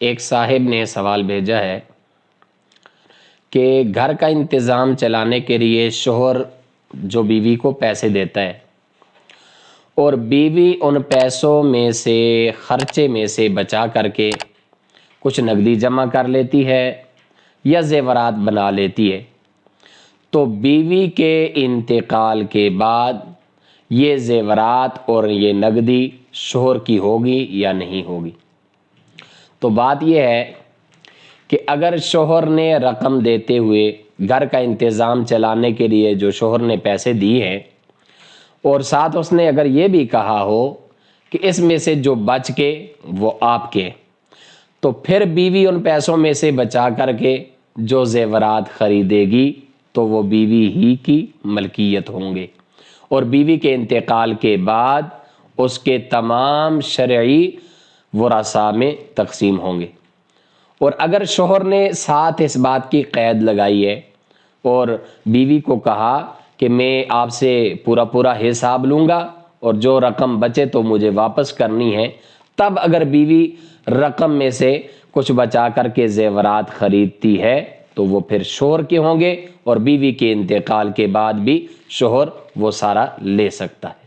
ایک صاحب نے سوال بھیجا ہے کہ گھر کا انتظام چلانے کے لیے شوہر جو بیوی کو پیسے دیتا ہے اور بیوی ان پیسوں میں سے خرچے میں سے بچا کر کے کچھ نقدی جمع کر لیتی ہے یا زیورات بنا لیتی ہے، تو بیوی کے انتقال کے بعد یہ زیورات اور یہ نقدی شوہر کی ہوگی یا نہیں ہوگی؟ تو بات یہ ہے کہ اگر شوہر نے رقم دیتے ہوئے گھر کا انتظام چلانے کے لیے جو شوہر نے پیسے دیے ہیں اور ساتھ اس نے اگر یہ بھی کہا ہو کہ اس میں سے جو بچ کے وہ آپ کے، تو پھر بیوی ان پیسوں میں سے بچا کر کے جو زیورات خریدے گی تو وہ بیوی ہی کی ملکیت ہوں گے اور بیوی کے انتقال کے بعد اس کے تمام شرعی ورثاء میں تقسیم ہوں گے۔ اور اگر شوہر نے ساتھ اس بات کی قید لگائی ہے اور بیوی کو کہا کہ میں آپ سے پورا حساب لوں گا اور جو رقم بچے تو مجھے واپس کرنی ہے، تب اگر بیوی رقم میں سے کچھ بچا کر کے زیورات خریدتی ہے تو وہ پھر شوہر کے ہوں گے اور بیوی کے انتقال کے بعد بھی شوہر وہ سارا لے سکتا ہے۔